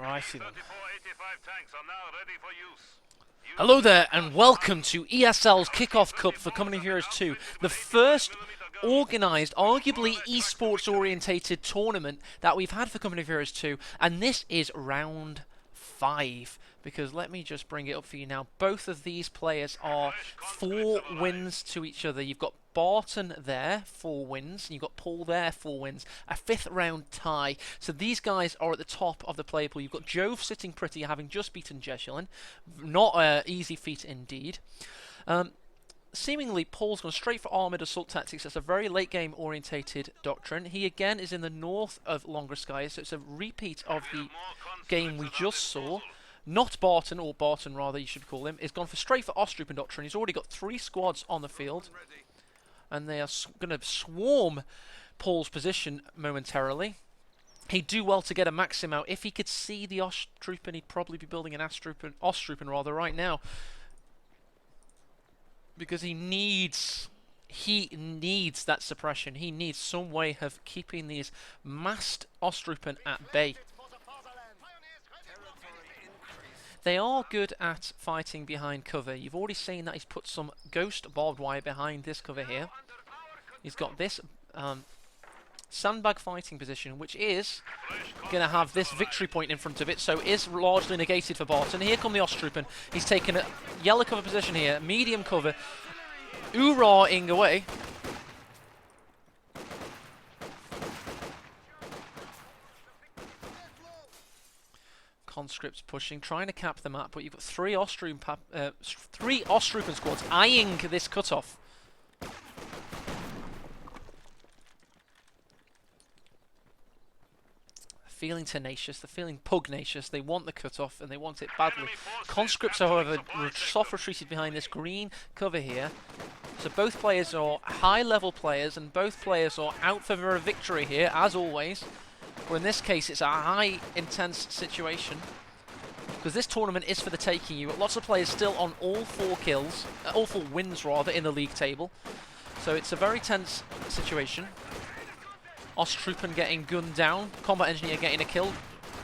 Righty then. Hello there and welcome to ESL's Kickoff Cup for Company of Heroes 2, the first organised, arguably esports orientated tournament that we've had for Company of Heroes 2, and this is round 5. Because let me just bring it up for you now. Both of these players are 4 wins to each other. You've got Barton there, 4 wins, and you've got Paul there, 4 wins. A 5th round tie. So these guys are at the top of the player pool. You've got Jove sitting pretty, having just beaten Jesselin. Not an easy feat indeed. Seemingly, Paul's gone straight for armoured assault tactics. That's a very late game orientated doctrine. He again is in the north of Longer Skies, so it's a repeat of the game we just saw. Not Barton, or Barton rather, you should call him, is gone for straight for Ostrupen Doctrine. He's already got 3 squads on the field, and they are going to swarm Paul's position momentarily. He'd do well to get a Maxim out. If he could see the Ostrupen, he'd probably be building an Ostrupen rather right now, because he needs that suppression. He needs some way of keeping these massed Ostrupen at bay. They are good at fighting behind cover. You've already seen that he's put some ghost barbed wire behind this cover here. He's got this sandbag fighting position, which is going to have this victory point in front of it, so is largely negated for Barton. Here come the Ostrupen. He's taken a yellow cover position here, medium cover, oorahing away. Conscripts pushing, trying to cap the map, but you've got 3 Ostrupen squads eyeing this cutoff. Feeling tenacious, they're feeling pugnacious, they want the cutoff and they want it badly. Conscripts, however, soft retreated behind this green cover here. So both players are high-level players and both players are out for a victory here, as always. Well, in this case, it's a high, intense situation, because this tournament is for the taking. You've got lots of players still on all 4 kills, all 4 wins rather, in the league table. So it's a very tense situation. Ostrupen getting gunned down, Combat Engineer getting a kill.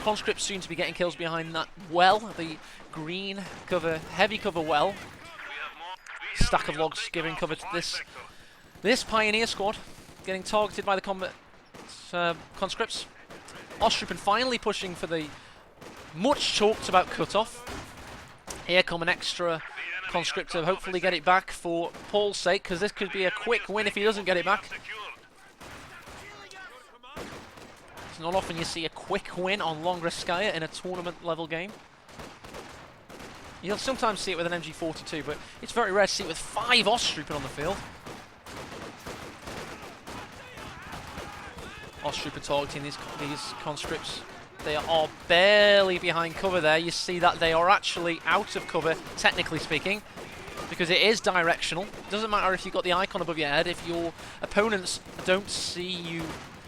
Conscript soon to be getting kills behind that well, the green cover, heavy cover well. Stack of logs giving cover to this Pioneer squad, getting targeted by the combat conscripts. Ostrupen finally pushing for the much talked about cutoff. Here come an extra conscript to hopefully get it back for Paul's sake, because this could be a quick win if he doesn't get it back. It's not often you see a quick win on Longraskaya in a tournament level game. You'll sometimes see it with an MG42, but it's very rare to see it with 5 Ostrupen on the field. Ostrupen targeting these conscripts. They are barely behind cover there. You see that they are actually out of cover, technically speaking, because it is directional. It doesn't matter if you've got the icon above your head. If your opponents don't see you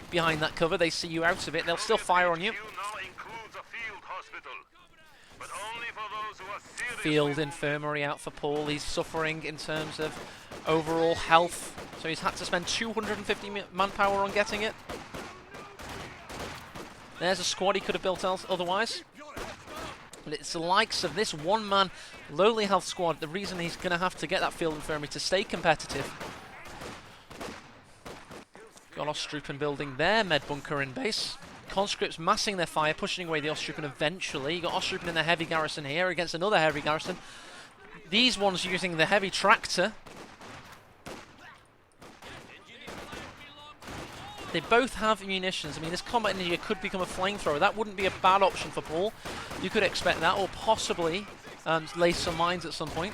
behind that cover, they see you out of it, they'll still fire on you. Field infirmary out for Paul. He's suffering in terms of overall health, so he's had to spend 250 manpower on getting it. There's a squad he could have built otherwise. But it's the likes of this one-man lowly health squad, the reason he's going to have to get that field infirmary to stay competitive. Got Ostrupen building their med bunker in base. Conscripts massing their fire, pushing away the Ostrupen eventually. You got Ostrupen in the heavy garrison here against another heavy garrison. These ones using the heavy tractor. They both have munitions. I mean, this combat engineer could become a flamethrower. That wouldn't be a bad option for Paul. You could expect that, or possibly lay some mines at some point.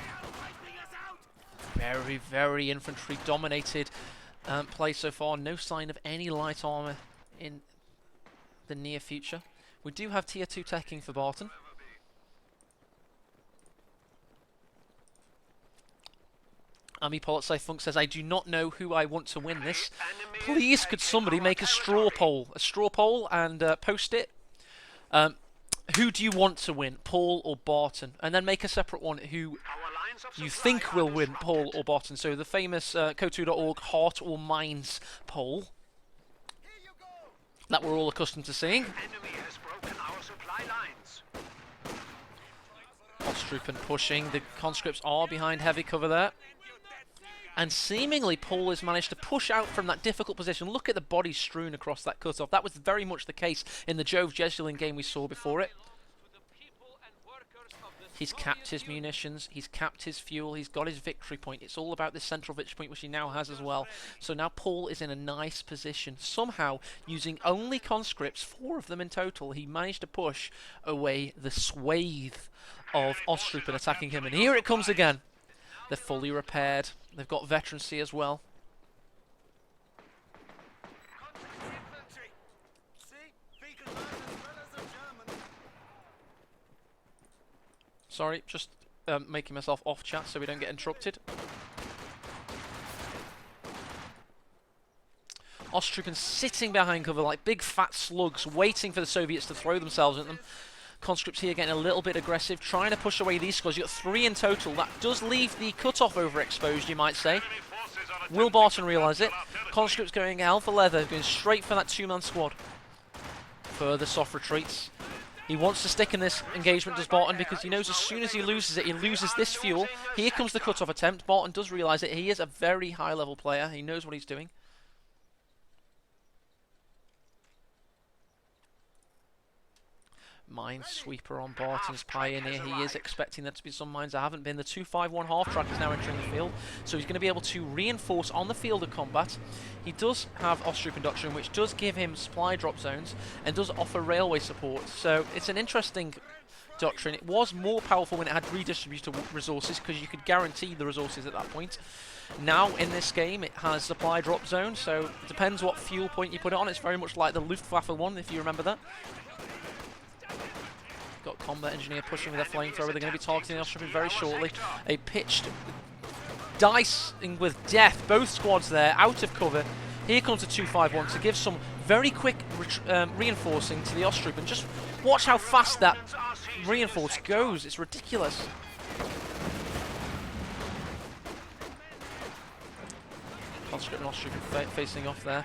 Very, very infantry-dominated play so far. No sign of any light armor in the near future. We do have tier 2 teching for Barton. Ami Funk says, I do not know who I want to win this. Please, could somebody make a straw poll? A straw poll and post it. Who do you want to win, Paul or Barton? And then make a separate one who you think will win, Paul or Barton. So the famous KoC Heart or Minds poll that we're all accustomed to seeing. Ostrupen pushing. The conscripts are behind heavy cover there. And seemingly Paul has managed to push out from that difficult position. Look at the bodies strewn across that cutoff. That was very much the case in the Jove Jesulin game we saw before it. He's capped his munitions, he's capped his fuel, he's got his victory point. It's all about this central victory point, which he now has as well. So now Paul is in a nice position. Somehow, using only conscripts, 4 of them in total, he managed to push away the swathe of Ostrupen attacking him. And here it comes again. They're fully repaired. They've got veterancy as well. Sorry, just making myself off chat so we don't get interrupted. Ostrupen sitting behind cover like big fat slugs, waiting for the Soviets to throw themselves at them. Conscripts here getting a little bit aggressive, trying to push away these squads. You've got 3 in total. That does leave the cutoff overexposed, you might say. Will Barton realise it? Conscripts going hell for leather, going straight for that 2-man squad. Further soft retreats. He wants to stick in this engagement, does Barton, because he knows as soon as he loses it, he loses this fuel. Here comes the cut-off attempt. Barton does realise it. He is a very high-level player. He knows what he's doing. Minesweeper on Barton's Pioneer. He is expecting there to be some mines. There haven't been. The 251 half-track is now entering the field, so he's going to be able to reinforce on the field of combat. He does have Ostrupen Doctrine, which does give him supply drop zones and does offer railway support. So it's an interesting doctrine. It was more powerful when it had redistributed resources, because you could guarantee the resources at that point. Now in this game it has supply drop zone, so it depends what fuel point you put it on. It's very much like the Luftwaffe one, if you remember that. Got combat engineer pushing with a flamethrower. They're going to be targeting the Ostrupen very shortly. A pitched dicing with death. Both squads there out of cover. Here comes the 251 to give some very quick reinforcing to the Ostrupen. Just watch how fast that reinforce goes. It's ridiculous. Conscript and Ostrupen facing off there.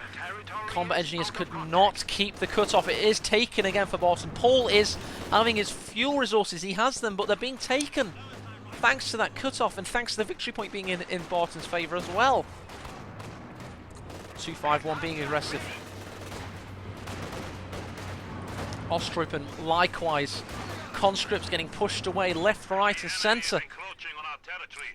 Combat engineers could not keep the cut-off. It is taken again for Barton. Paul is having his fuel resources. He has them, but they're being taken thanks to that cut-off and thanks to the victory point being in Barton's favour as well. 251 being aggressive. Ostrupen likewise. Conscripts getting pushed away left, right and centre.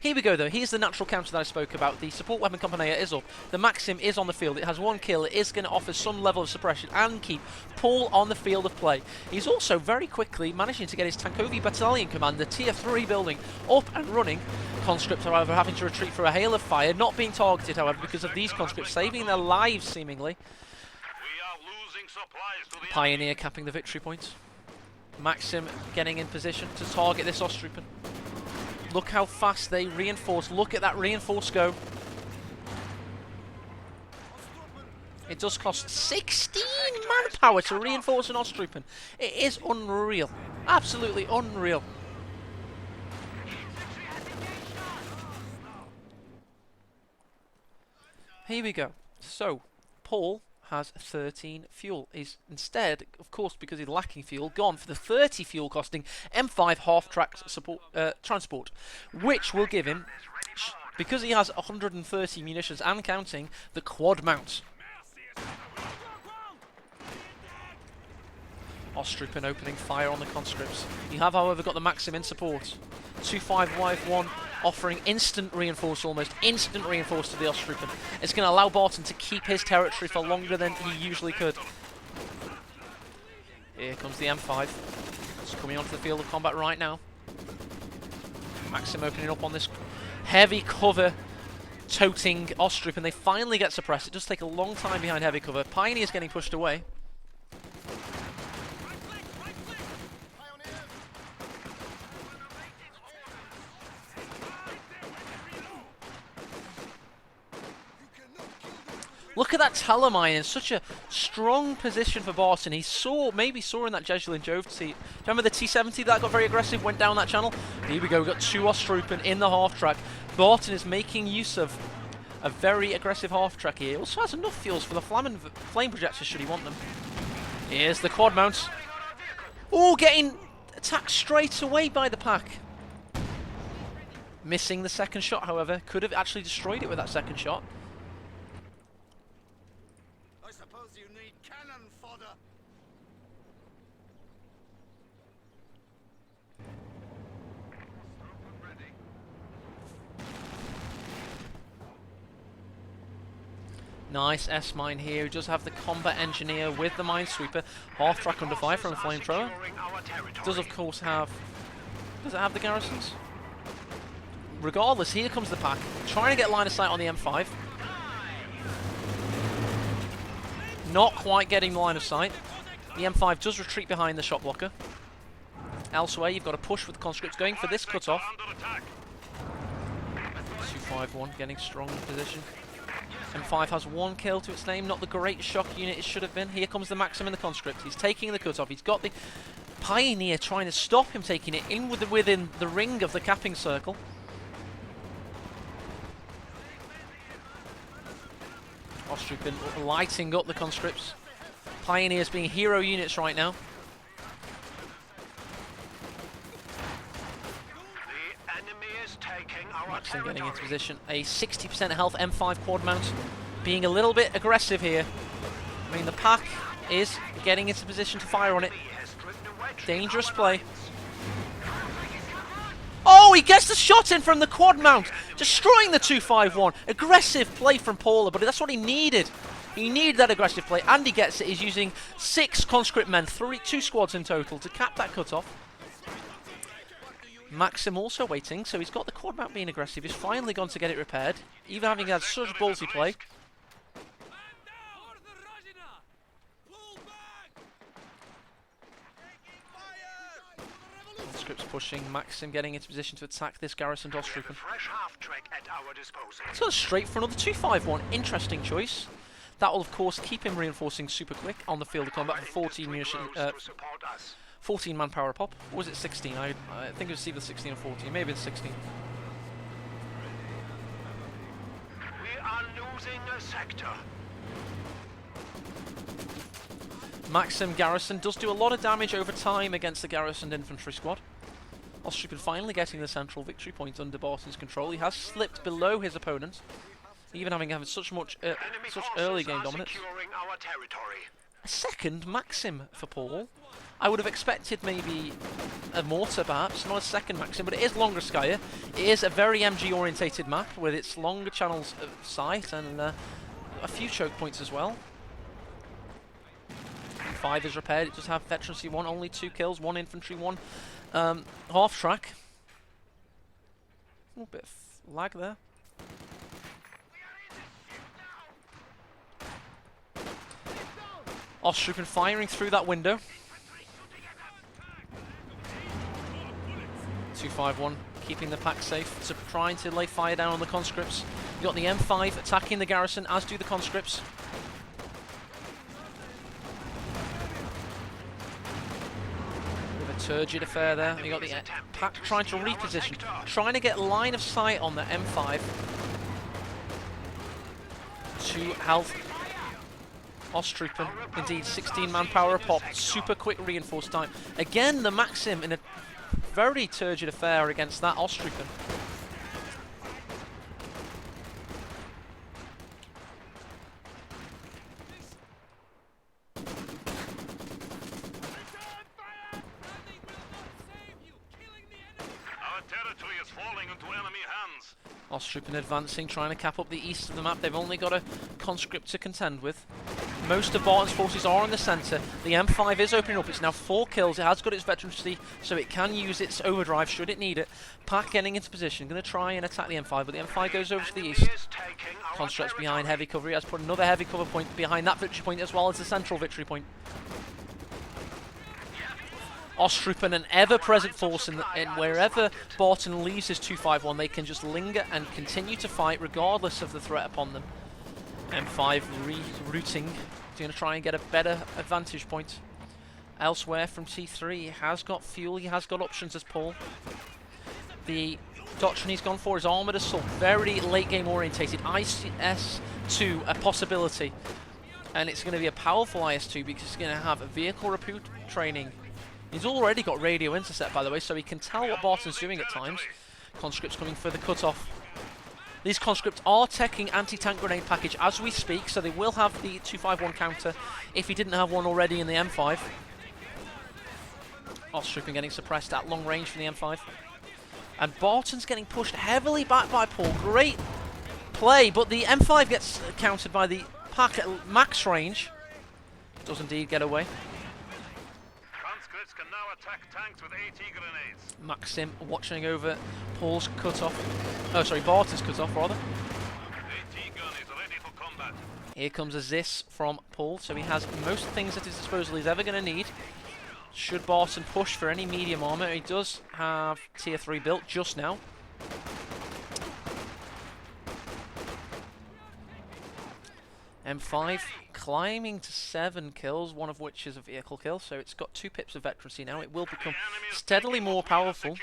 Here we go though, here's the natural counter that I spoke about. The support weapon company is up. The Maxim is on the field. It has 1 kill. It is going to offer some level of suppression and keep Paul on the field of play. He's also very quickly managing to get his Tankovi Battalion Commander Tier 3 building up and running. Conscripts, however, having to retreat for a hail of fire. Not being targeted, however, because of these conscripts saving their lives, seemingly. Pioneer capping the victory point. Maxim getting in position to target this Ostrupen. Look how fast they reinforce. Look at that reinforce go. It does cost 16 manpower to reinforce an Ostrupen. It is unreal. Absolutely unreal. Here we go. So, Paul has 13 fuel. He's instead, of course, because he's lacking fuel, gone for the 30 fuel costing M5 half-track support transport, which will give him, because he has 130 munitions and counting, the quad mount. Ostrupen opening fire on the conscripts. You have, however, got the Maxim in support. 251 offering instant reinforce, almost instant reinforce to the Ostrupen. It's going to allow Barton to keep his territory for longer than he usually could. Here comes the M5. It's coming onto the field of combat right now. Maxim opening up on this heavy cover toting Ostrupen. They finally get suppressed. It does take a long time behind heavy cover. Pioneer's getting pushed away. Look at that Talamine in such a strong position for Barton. He maybe saw in that Jesulin Jove T. Do you remember the T70 that got very aggressive, went down that channel? Here we go, we've got 2 Ostrupen in the half-track. Barton is making use of a very aggressive half-track here. He also has enough fuels for the flame projectors should he want them. Here's the quad mount. Oh, getting attacked straight away by the pack. Missing the second shot, however. Could have actually destroyed it with that second shot. I suppose you need cannon fodder. Nice S-mine here. He does have the combat engineer with the minesweeper. Half track under fire from a flamethrower. Does of course have... Does it have the garrisons? Regardless, here comes the pack. Trying to get line of sight on the M5. Not quite getting the line of sight. The M5 does retreat behind the shot blocker. Elsewhere, you've got to push with the conscripts going for this cutoff. 251 getting strong in position. M5 has one kill to its name, not the great shock unit it should have been. Here comes the Maxim and the conscript. He's taking the cutoff. He's got the Pioneer trying to stop him taking it in within the ring of the capping circle. Ostrupin lighting up the conscripts. Pioneers being hero units right now. Maxim getting into position. A 60% health M5 quad mount being a little bit aggressive here. I mean, the pack is getting into position to fire on it. Dangerous play. Oh, he gets the shot in from the quad mount, destroying the 251. Aggressive play from Paula, but that's what he needed. He needed that aggressive play, and he gets it. He's using 6 conscript men, 2 squads in total, to cap that cutoff. Maxim also waiting, so he's got the quad mount being aggressive. He's finally gone to get it repaired, even having had such ballsy play. Conscripts pushing, Maxim getting into position to attack this garrison Ostrupen. It's gone straight for another 251. Interesting choice. That will, of course, keep him reinforcing super quick on the field of combat for 14 munitions. 14 manpower pop. Or was it 16? I think it was either 16 or 14. Maybe it's 16. We are losing a sector. Maxim garrison does do a lot of damage over time against the garrisoned infantry squad. Ostrupen finally getting the central victory point under Barton's control. He has slipped below his opponent, even having had such early game dominance. A second Maxim for Paul. I would have expected maybe a mortar perhaps, not a second Maxim, but it is longer Skyer. It is a very MG orientated map with its longer channels of sight and a few choke points as well. 5 is repaired. It does have veterancy 1, only 2 kills, 1 infantry, 1 half track. A little bit of lag there. Ostrupen firing through that window. 251 keeping the pack safe, so trying to lay fire down on the conscripts. You've got the M5 attacking the garrison, as do the conscripts. With a turgid affair there. You got the pack trying to reposition, trying to get line of sight on the M5. 2 health. Ostrupen, indeed, 16 manpower a pop, super quick reinforced time. Again, the Maxim in a very turgid affair against that Ostrupen. Our territory is falling into enemy hands. Ostrupen advancing, trying to cap up the east of the map. They've only got a conscript to contend with. Most of Barton's forces are in the centre. The M5 is opening up. It's now 4 kills. It has got its veterancy, so it can use its overdrive should it need it. Pack getting into position. Going to try and attack the M5, but the M5 goes over to the east. Constructs behind heavy cover. He has put another heavy cover point behind that victory point as well as the central victory point. Ostrupen, an ever-present force in wherever Barton leaves his 251, they can just linger and continue to fight regardless of the threat upon them. M5 rerouting, going to try and get a better advantage point. Elsewhere from T3, he has got fuel, he has got options as Paul. The doctrine he's gone for is armoured assault, very late game orientated. IS-2 a possibility, and it's going to be a powerful IS-2 because it's going to have a vehicle repeat training He's already got radio intercept, by the way, so he can tell what Barton's doing at times. Conscripts coming for the cutoff. These conscripts are teching anti-tank grenade package as we speak, so they will have the 251 counter if he didn't have one already in the M5. Ostripping getting suppressed at long range from the M5. And Barton's getting pushed heavily back by Paul. Great play, but the M5 gets countered by the pack at max range. Does indeed get away. Conscripts can now attack tanks with AT grenades. Maxim watching over Paul's cutoff. Oh, sorry, Barton's cutoff rather. AT gun is ready for combat. Here comes a Zis from Paul, so he has most things at his disposal he's ever going to need. Should Barton push for any medium armor? He does have tier 3 built just now. M5 climbing to 7 kills, one of which is a vehicle kill, so it's got 2 pips of veterancy now. It will become steadily more powerful.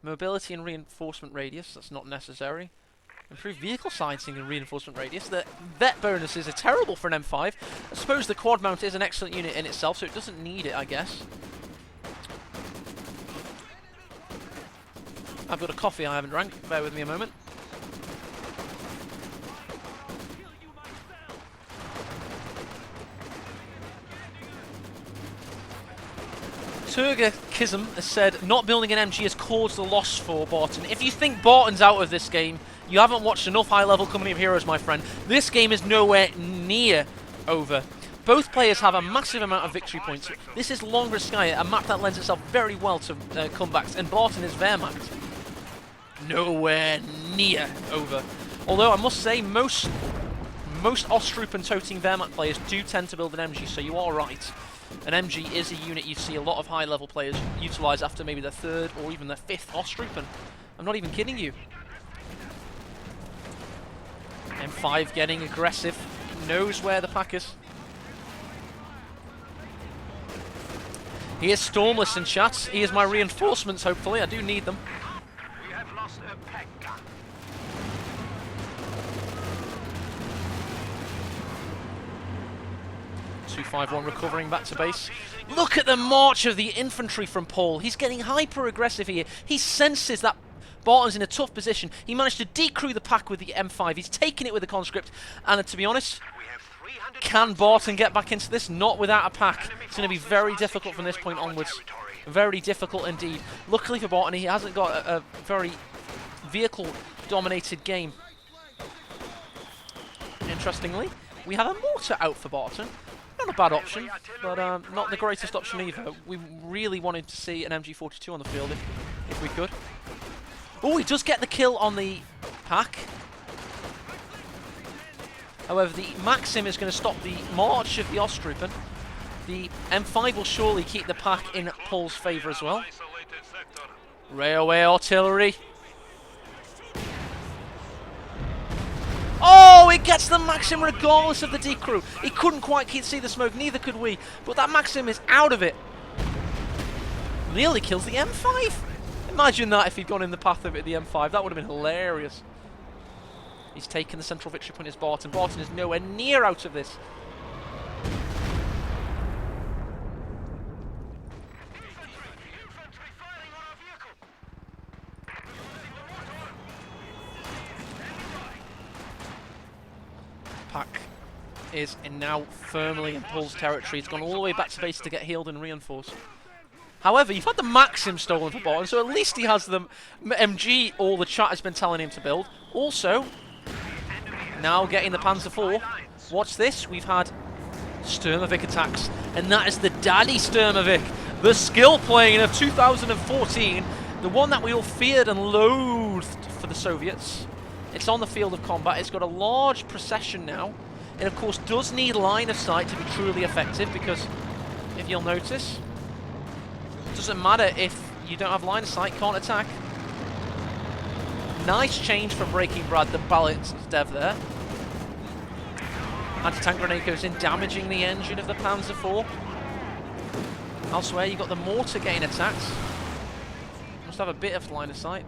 Mobility and reinforcement radius, that's not necessary. Improved vehicle sighting and reinforcement radius. The vet bonuses are terrible for an M5. I suppose the quad mount is an excellent unit in itself, so it doesn't need it, I guess. I've got a coffee I haven't drank. Bear with me a moment. Turgakism has said, not building an MG has caused the loss for Barton. If you think Barton's out of this game, you haven't watched enough high-level Company of Heroes, my friend. This game is nowhere near over. Both players have a massive amount of victory points. This is Longer Sky, a map that lends itself very well to comebacks, and Barton is Wehrmacht. Nowhere near over. Although I must say, most Ostrup toting Wehrmacht players do tend to build an MG, so you are right. An MG is a unit you see a lot of high-level players utilise after maybe their 3rd or even their 5th Ostrup. I'm not even kidding you. M5 getting aggressive, knows where the pack is. He is Stormless in chat. He is my reinforcements, hopefully. I do need them. We have lost a pack gun. .251 recovering back to base. Look at the march of the infantry from Paul. He's getting hyper-aggressive here. He senses that Barton's in a tough position. He managed to decrew the pack with the M5. He's taken it with the conscript. And to be honest, can Barton get back into this? Not without a pack. It's going to be very difficult from this point onwards. Very difficult indeed. Luckily for Barton, he hasn't got a very vehicle-dominated game. Interestingly, we have a mortar out for Barton. Not a bad option, but not the greatest option either. We really wanted to see an MG42 on the field if we could. Oh, he does get the kill on the pack. However, the Maxim is going to stop the march of the Ostrupen. The M5 will surely keep the pack in Paul's favour as well. Railway artillery. Oh, it gets the Maxim regardless of the decrew. He couldn't quite see the smoke, neither could we. But that Maxim is out of it. Nearly kills the M5. Imagine that if he'd gone in the path of it, the M5. That would have been hilarious. He's taken the central victory point as Barton. Barton is nowhere near out of this. Pack is now firmly in Paul's territory. He's gone all the way back to base to get healed and reinforced. However, you've had the Maxim stolen for Barton, so at least he has the MG all the chat has been telling him to build. Also, now getting the Panzer IV. Watch this, we've had Sturmovik attacks, and that is the Daddy Sturmovik, the skill plane of 2014, the one that we all feared and loathed for the Soviets. It's on the field of combat. It's got a large procession now. It, of course, does need line of sight to be truly effective, because if you'll notice, it doesn't matter if you don't have line of sight, can't attack. Nice change from Breaking Brad, the balance dev there. Anti-tank grenade goes in, damaging the engine of the Panzer IV. Elsewhere, you've got the mortar getting attacked. Must have a bit of line of sight.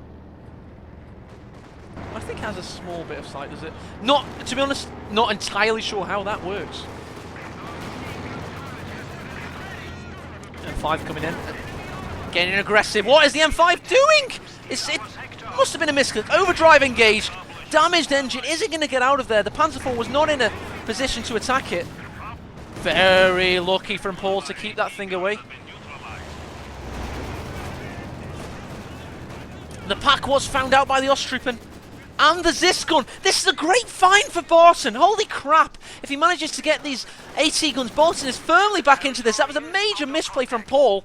I think it has a small bit of sight, does it? Not, to be honest, not entirely sure how that works. M5 coming in. Getting aggressive. What is the M5 doing? It must have been a misclick. Overdrive engaged. Damaged engine. Is it going to get out of there? The Panzer IV was not in a position to attack it. Very lucky from Paul to keep that thing away. The pack was found out by the Osttruppen. And the Zisgun. This is a great find for Barton. Holy crap. If he manages to get these AT guns, Barton is firmly back into this. That was a major misplay from Paul.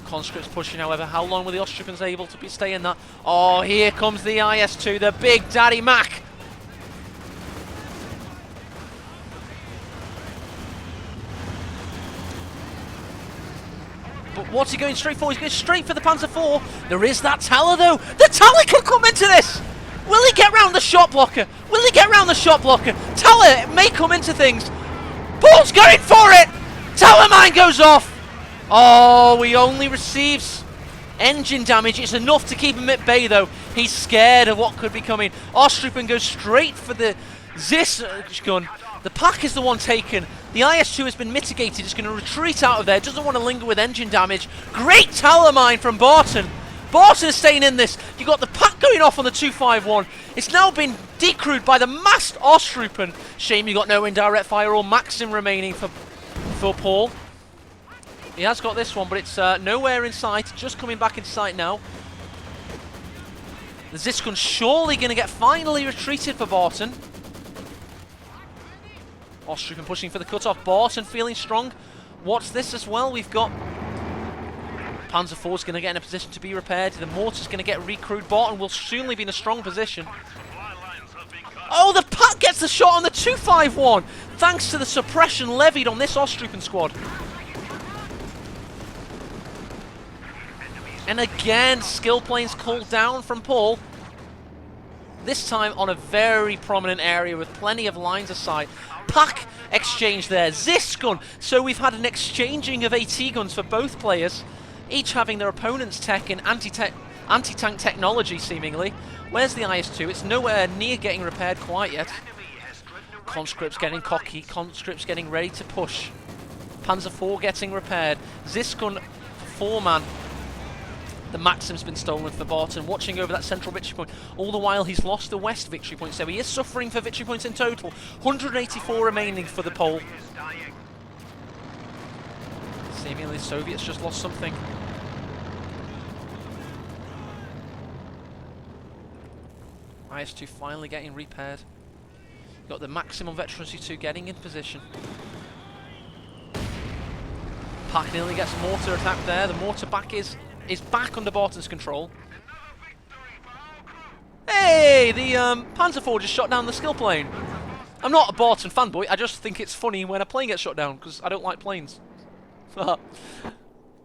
Conscripts pushing, however. How long were the Osttruppens able to stay in that? Oh, here comes the IS-2, the Big Daddy Mac. But what's he going straight for? He's going straight for the Panzer IV. There is that Tala, though. The Tala can come into this. Will he get round the shot blocker? Will he get round the shot blocker? Tala may come into things. Paul's going for it. Tala mine goes off. Oh, he only receives engine damage. It's enough to keep him at bay, though. He's scared of what could be coming. Osttruppen goes straight for the Zis gun. The pack is the one taken. The IS-2 has been mitigated. It's going to retreat out of there. Doesn't want to linger with engine damage. Great Tala mine from Barton. Barton is staying in this. You've got the pack going off on the 251. It's now been decrewed by the massed Osttruppen. Shame you got no indirect fire or Maxim remaining for Paul. He has got this one, but it's nowhere in sight. Just coming back in sight now. The Ziskun's surely going to get finally retreated for Barton. Osttruppen pushing for the cutoff. Barton feeling strong. What's this as well? We've got Panzer IV's going to get in a position to be repaired. The mortar's going to get recrewed. Barton will soonly be in a strong position. Oh, the pack gets the shot on the 251, thanks to the suppression levied on this Osttruppen squad. And again, skill planes called down from Paul. This time on a very prominent area with plenty of lines of sight. Pack exchange there. Zisgun. So we've had an exchanging of AT guns for both players, each having their opponent's tech and anti-tank technology, seemingly. Where's the IS-2? It's nowhere near getting repaired quite yet. Conscripts getting cocky. Conscripts getting ready to push. Panzer IV getting repaired. Zisgun, 4-man. The Maxim's been stolen for Barton, watching over that central victory point. All the while, he's lost the west victory point, so he is suffering for victory points in total. 184 remaining for the Pole. Seemingly, the Soviets just lost something. IS-2 finally getting repaired. Got the maximum veterancy 2 getting in position. Pack nearly gets mortar attack there. The mortar back is back under Barton's control. Hey, the Panzer IV just shot down the skill plane. I'm not a Barton fanboy, I just think it's funny when a plane gets shot down, because I don't like planes. I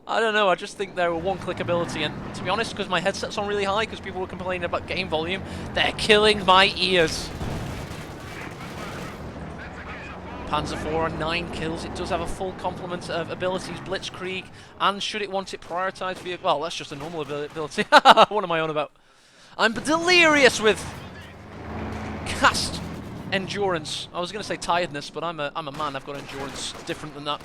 don't know, I just think they're a one-click ability, and to be honest, because my headset's on really high, because people were complaining about game volume, they're killing my ears. Panzer IV on 9 kills. It does have a full complement of abilities, Blitzkrieg, and should it want it prioritized via... Well, that's just a normal ability. What am I on about? I'm delirious with cast endurance. I was going to say tiredness, but I'm a man. I've got endurance different than that.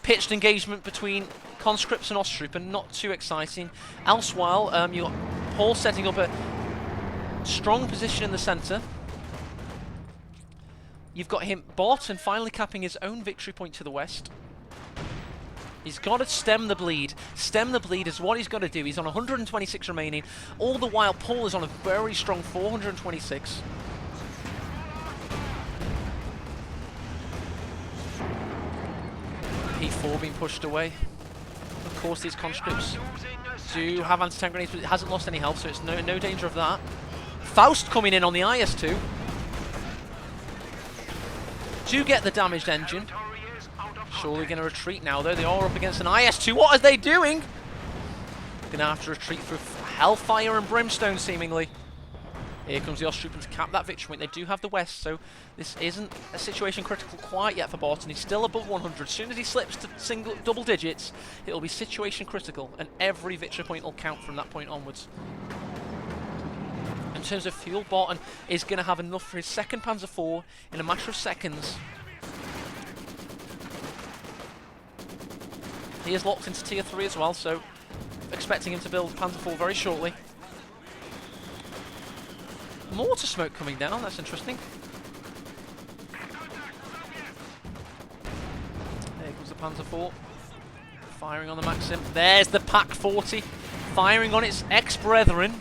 Pitched engagement between conscripts and Osttruppen, not too exciting. Elsewhile, you got Paul setting up a strong position in the centre. You've got him, Barton, finally capping his own victory point to the west. He's got to stem the bleed. Stem the bleed is what he's got to do. He's on 126 remaining. All the while, Paul is on a very strong 426. P4 being pushed away. Of course, these conscripts do have anti-tank grenades, but it hasn't lost any health, so it's no danger of that. Faust coming in on the IS-2. Do get the damaged engine. Surely going to retreat now, though. They are up against an IS-2. What are they doing? Going to have to retreat through hellfire and brimstone, seemingly. Here comes the Osttruppen to cap that victory point. They do have the west, so this isn't a situation critical quite yet for Barton. He's still above 100. As soon as he slips to double digits, it'll be situation critical, and every victory point will count from that point onwards. In terms of fuel, Barton is going to have enough for his second Panzer IV in a matter of seconds. He is locked into tier 3 as well, so expecting him to build Panzerfall very shortly. Mortar smoke coming down, that's interesting. There goes the Panzerfall. Firing on the Maxim. There's the Pak 40. Firing on its ex-brethren.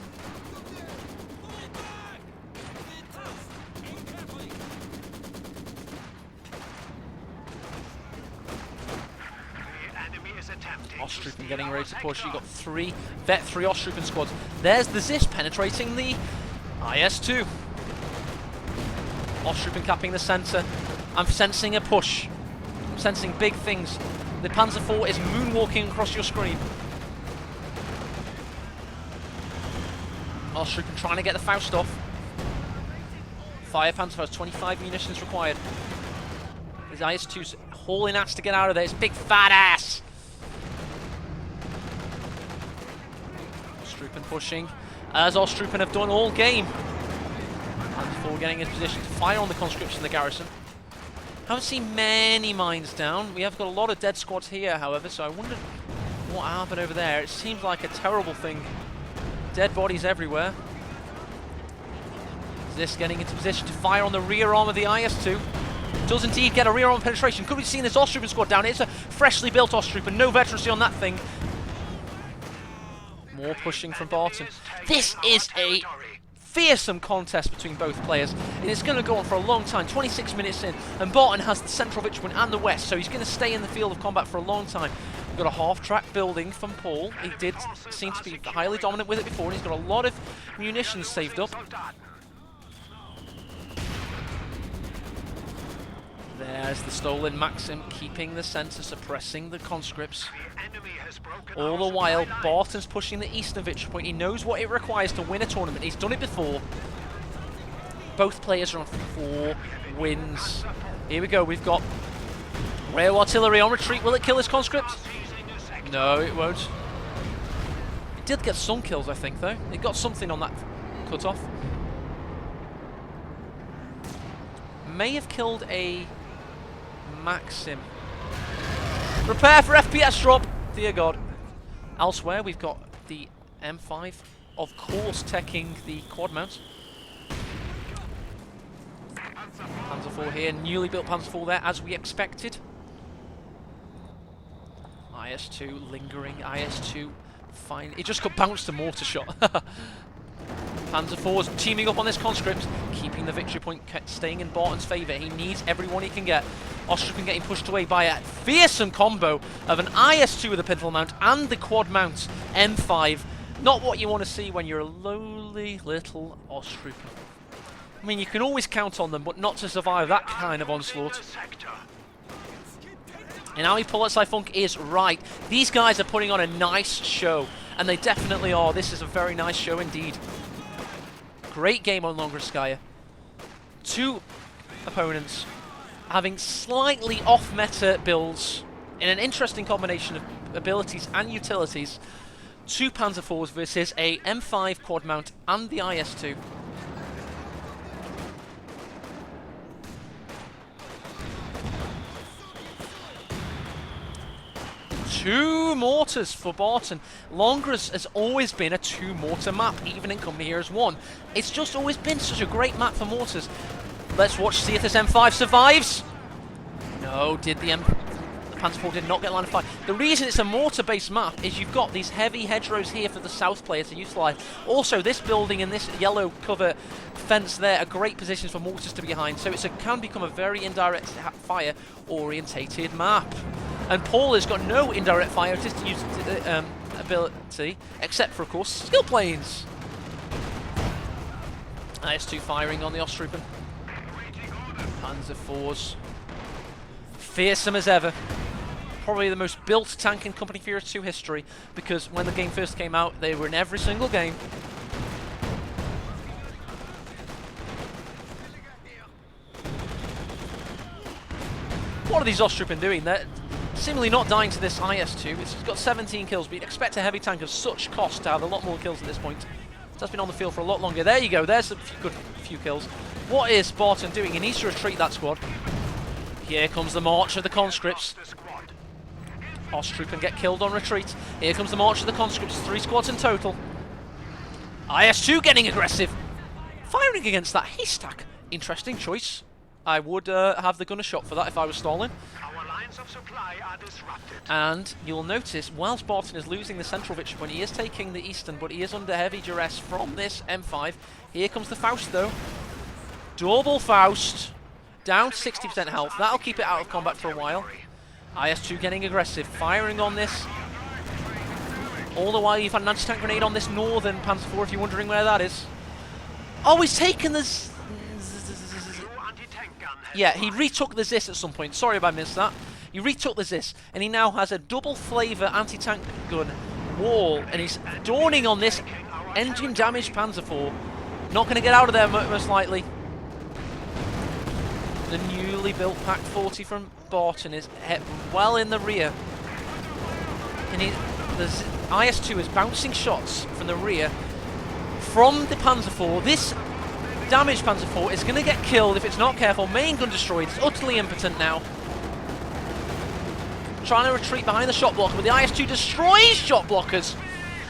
Ostroupen getting ready to push. You've got Vet 3 Ostroupen squads. There's the Zis penetrating the IS-2. Ostroupen capping the centre. I'm sensing a push. I'm sensing big things. The Panzer IV is moonwalking across your screen. Ostroupen trying to get the Faust off. Fire Panzer has 25 munitions required. His IS-2's hauling ass to get out of there. His big fat ass. Ostroupen pushing, as Ostroupen have done all game. Panzer IV getting in position to fire on the conscripts in the garrison. Haven't seen many mines down. We have got a lot of dead squads here, however, so I wondered what happened over there. It seems like a terrible thing. Dead bodies everywhere. This getting into position to fire on the rear arm of the IS-2. Does indeed get a rear arm penetration. Could we see this Ostroupen squad down? It's a freshly built Ostroupen, no veterancy on that thing. More pushing from Barton. This is a fearsome contest between both players, and it's going to go on for a long time. 26 minutes in, and Barton has the central victory point and the west, so he's going to stay in the field of combat for a long time. We've got a half-track building from Paul. He did seem to be highly dominant with it before, and he's got a lot of munitions saved up. There's the stolen Maxim, keeping the centre, suppressing the conscripts. All the while, Barton's pushing the eastern victory point. He knows what it requires to win a tournament. He's done it before. Both players are on 4 wins. Here we go. We've got rail artillery on retreat. Will it kill his conscripts? No, it won't. It did get some kills, I think, though. It got something on that cut-off. May have killed a Maxim. Prepare for FPS drop! Dear God. Elsewhere, we've got the M5, of course, teching the quad mount. Panzer IV here, newly built Panzer IV there, as we expected. IS-2 lingering, IS-2 fine. It just got bounced a mortar shot. Panzer IV's teaming up on this conscript, keeping the victory point, staying in Barton's favour. He needs everyone he can get. Ostroupen getting pushed away by a fearsome combo of an IS-2 with a pintle mount and the quad mount M5. Not what you want to see when you're a lowly little Ostroupen. I mean, you can always count on them, but not to survive that kind of onslaught. And Ali Politsai is right. These guys are putting on a nice show, and they definitely are. This is a very nice show indeed. Great game on Longreskaya. 2 opponents having slightly off-meta builds in an interesting combination of abilities and utilities. 2 Panzer IVs versus a M5 quad mount and the IS-2. Two mortars for Barton. Longres has always been a 2-mortar map, even in Company Heroes 1. It's just always been such a great map for mortars. Let's watch, see if this M5 survives. No, the Panzer IV did not get line of fire. The reason it's a mortar-based map is you've got these heavy hedgerows here for the south player to utilise. Also, this building and this yellow cover fence there are great positions for mortars to be behind, so it can become a very indirect fire-orientated map. And Paul has got no indirect fire ability, except for, of course, skill planes. IS-2 firing on the Ostroupen. Panzer IVs. Fearsome as ever. Probably the most built tank in Company Heroes 2 history, because when the game first came out, they were in every single game. What are these Ostroupen doing? They're seemingly not dying to this IS-2. It's got 17 kills, but you'd expect a heavy tank of such cost to have a lot more kills at this point. It's been on the field for a lot longer. There you go, there's a few kills. What is Barton doing? He needs to retreat that squad. Here comes the march of the conscripts. Ostroup get killed on retreat. Here comes the march of the conscripts, 3 squads in total. IS-2 getting aggressive. Firing against that haystack. Interesting choice. I would have the gunner shot for that if I was stalling. Our lines of supply are disrupted. And you'll notice, whilst Barton is losing the central victory point, he is taking the eastern, but he is under heavy duress from this M5. Here comes the Faust, though. Double Faust. Down to 60% health. That'll keep it out of combat for a while. IS-2 getting aggressive, firing on this. All the while, you've had an anti-tank grenade on this northern Panzer IV, if you're wondering where that is. Oh, he's taken the... Yeah, he retook the Zis at some point. Sorry if I missed that. He retook the Zis, and he now has a double flavour anti-tank gun wall, and he's dawning on this engine-damaged Panzer IV. Not going to get out of there most likely. The newly built Pak 40 from Barton is well in the rear. And the IS-2 is bouncing shots from the rear from the Panzer IV. This damaged Panzer IV is going to get killed if it's not careful. Main gun destroyed. It's utterly impotent now. Trying to retreat behind the shot blocker, but the IS-2 destroys shot blockers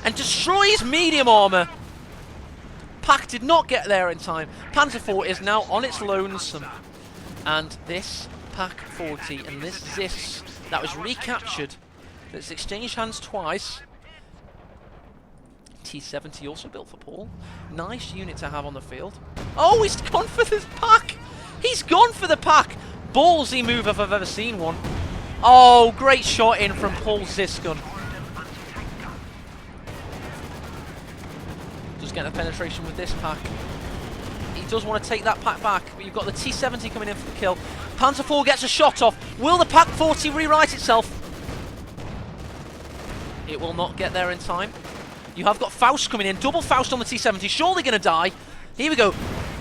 and destroys medium armour. Pak did not get there in time. Panzer IV is now on its lonesome. And this Pak 40 and this Zis that was recaptured, that's exchanged hands twice. T-70 also built for Paul. Nice unit to have on the field. Oh, he's gone for this Pak! He's gone for the Pak! Ballsy move if I've ever seen one. Oh, great shot in from Paul's Zis gun. Just getting a penetration with this Pak. He does want to take that Pak back, but you've got the T-70 coming in for the kill. Panzer IV gets a shot off. Will the Pak 40 rewrite itself? It will not get there in time. You have got Faust coming in. Double Faust on the T-70. Surely going to die. Here we go.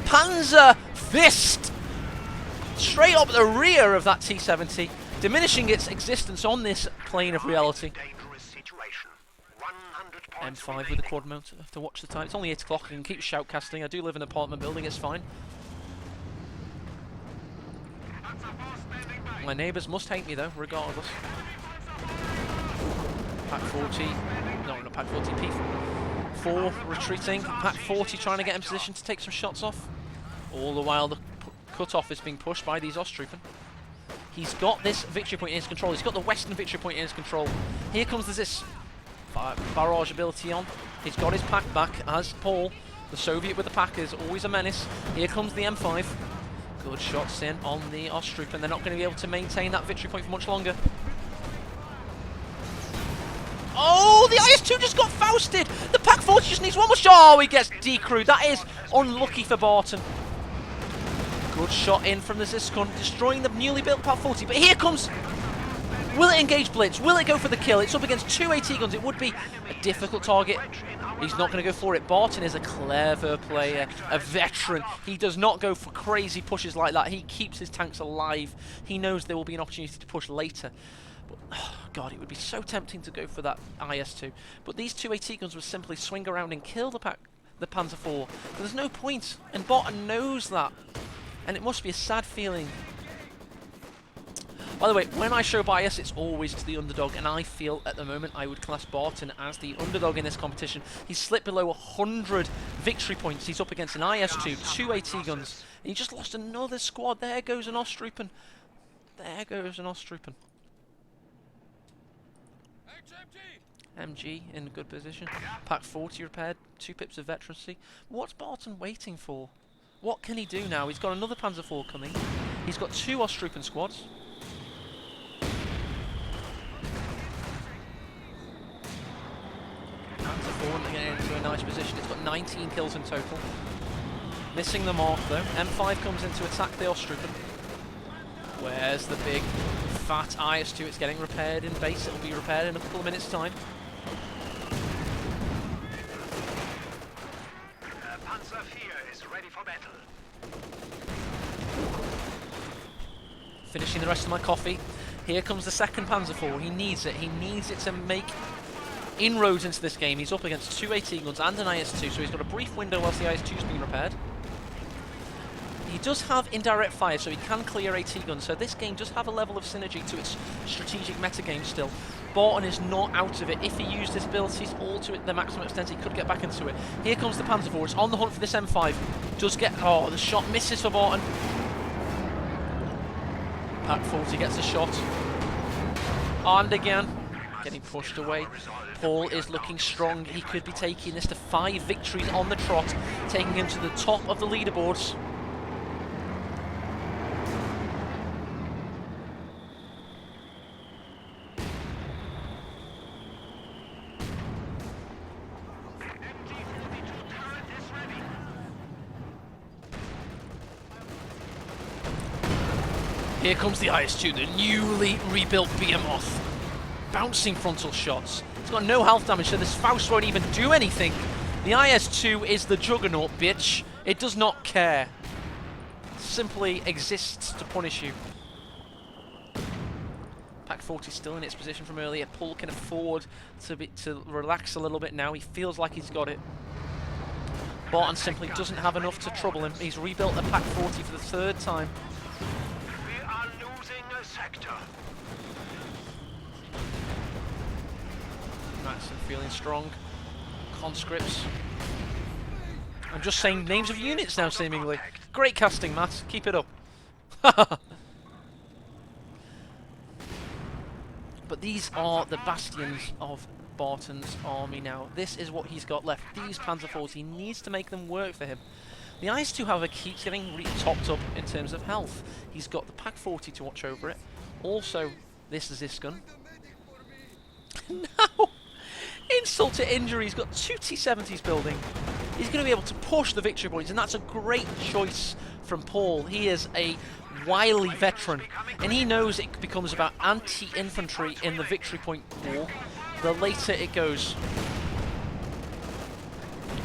Panzer Fist. Straight up the rear of that T-70. Diminishing its existence on this plane of reality. M5 with the quad mount. I have to watch the time. It's only 8 o'clock. I can keep shoutcasting. I do live in an apartment building. It's fine. My neighbours must hate me though, regardless. Pak 40. No, not Pak 40. P4 retreating. Pak 40 trying to get in position to take some shots off. All the while the cut-off is being pushed by these Ostroupen. He's got this victory point in his control. He's got the western victory point in his control. Here comes this barrage ability on. He's got his Pak back as Paul. The Soviet with the Pak is always a menace. Here comes the M5. Good shots in on the Ostroupen. They're not going to be able to maintain that victory point for much longer. Oh, the IS-2 just got Fausted! The Pak 40 just needs one more shot! Oh, he gets decrewed. That is unlucky for Barton. Good shot in from the Ziscon, destroying the newly built Pak 40. But here comes... Will it engage Blitz? Will it go for the kill? It's up against 2 AT guns. It would be a difficult target. He's not going to go for it. Barton is a clever player, a veteran. He does not go for crazy pushes like that. He keeps his tanks alive. He knows there will be an opportunity to push later. But, oh God, it would be so tempting to go for that IS-2. But these 2 AT guns would simply swing around and kill the Panzer IV. But there's no point, and Barton knows that. And it must be a sad feeling. By the way, when I show bias, it's always to the underdog, and I feel at the moment I would class Barton as the underdog in this competition. He's slipped below 100 victory points. He's up against an IS-2, 2 AT guns, and he just lost another squad. There goes an Ostroupen. There goes an Ostroupen. MG in good position. Pak 40 repaired, 2 pips of veterancy. What's Barton waiting for? What can he do now? He's got another Panzer IV coming. He's got 2 Ostroupen squads. Panzer IV getting into a nice position. It's got 19 kills in total. Missing the mark though. M5 comes in to attack the Ostroupen. Where's the big fat IS-2? It's getting repaired in base. It'll be repaired in a couple of minutes' time. Panzer IV is ready for battle. Finishing the rest of my coffee. Here comes the second Panzer IV. He needs it. He needs it to make inroads into this game. He's up against 2 AT guns and an IS-2, so he's got a brief window whilst the IS-2 is being repaired. He does have indirect fire, so he can clear AT guns, so this game does have a level of synergy to its strategic metagame still. Barton is not out of it. If he used his abilities all to the maximum extent, he could get back into it. Here comes the Panzer IV. It's on the hunt for this M5. Does get... Oh, the shot misses for Barton. Pack 40 gets a shot. And again, getting pushed away. Paul is looking strong. He could be taking this to 5 victories on the trot, taking him to the top of the leaderboards. Here comes the IS-2, the newly rebuilt Behemoth. Bouncing frontal shots. It's got no health damage, so this Faust won't even do anything. The IS-2 is the juggernaut, bitch. It does not care. It simply exists to punish you. Pack 40 still in its position from earlier. Paul can afford to relax a little bit now. He feels like he's got it. Barton simply doesn't have enough to trouble him. He's rebuilt a Pack 40 for the 3rd time. We are losing a sector. Matson feeling strong. Conscripts. I'm just saying names of units now, seemingly. Great casting, Matt. Keep it up. But these are the bastions of Barton's army now. This is what he's got left. These Panzer IVs, he needs to make them work for him. The IS-2, however, keeps getting topped up in terms of health. He's got the Pack 40 to watch over it. Also, this is this gun. Now, insult to injury, he's got 2 T-70s building. He's going to be able to push the victory points, and that's a great choice from Paul. He is a wily veteran, and he knows it becomes about anti-infantry in the victory point war, the later it goes.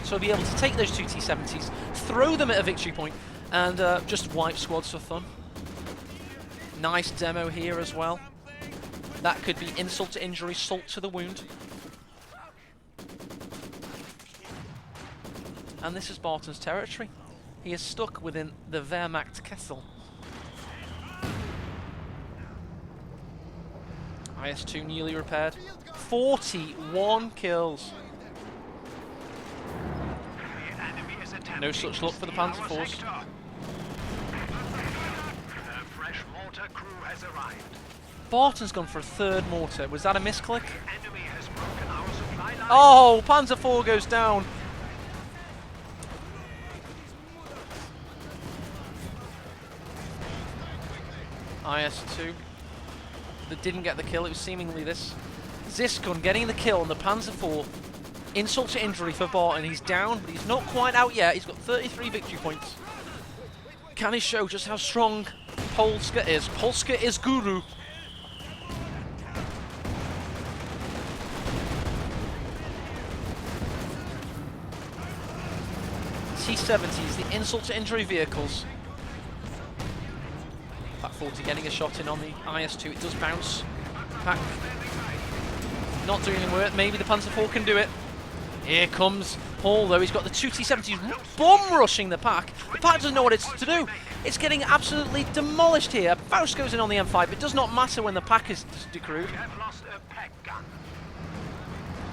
So he'll be able to take those 2 T-70s, throw them at a victory point, and just wipe squads for fun. Nice demo here as well. That could be insult to injury, salt to the wound. And this is Barton's territory. He is stuck within the Wehrmacht Kessel. IS-2 newly repaired. 41 kills. No such luck for the Panzer IVs. The fresh mortar crew has arrived. Barton's gone for a 3rd mortar. Was that a misclick? Enemy has broken our supply line. Oh, Panzer IV goes down. IS-2 that didn't get the kill. It was seemingly this Ziskun getting the kill on the Panzer IV. Insult to injury for Barton. He's down, but he's not quite out yet. He's got 33 victory points. Can he show just how strong Polska is? Polska is guru. T-70s, the insult to injury vehicles. Pack 40 getting a shot in on the IS-2. It does bounce. Pack not doing any work. Maybe the Panzer IV can do it. Here comes Paul, though. He's got the 2 T-70s bomb rushing the Pack. The Pack doesn't know what it's to do. It's getting absolutely demolished here. Faust goes in on the M5. It does not matter when the Pack is decrewed. We have lost a pack gun.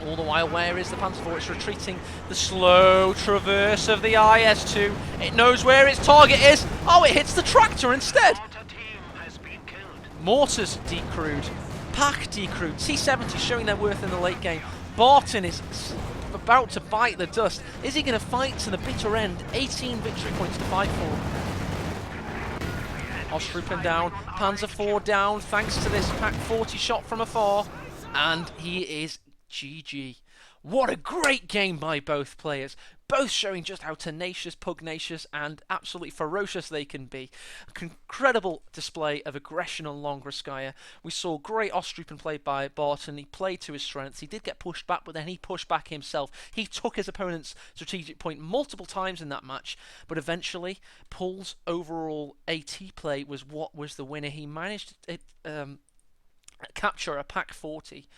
All the while, where is the Panzer IV? It's retreating. The slow traverse of the IS-2. It knows where its target is. Oh, it hits the tractor instead. Mortar team has been killed. Mortars decrewed. Pack decrewed. T-70 showing their worth in the late game. Barton is about to bite the dust. Is he going to fight to the bitter end? 18 victory points to fight for. Ostrupen down. Panzer IV down thanks to this Pack 40 shot from afar. And he is GG. What a great game by both players. Both showing just how tenacious, pugnacious, and absolutely ferocious they can be. An incredible display of aggression on Longraskaya. We saw great Ostrupen played by Barton. He played to his strengths. He did get pushed back, but then he pushed back himself. He took his opponent's strategic point multiple times in that match, but eventually, Paul's overall AT play was what was the winner. He managed to capture a Pack 40.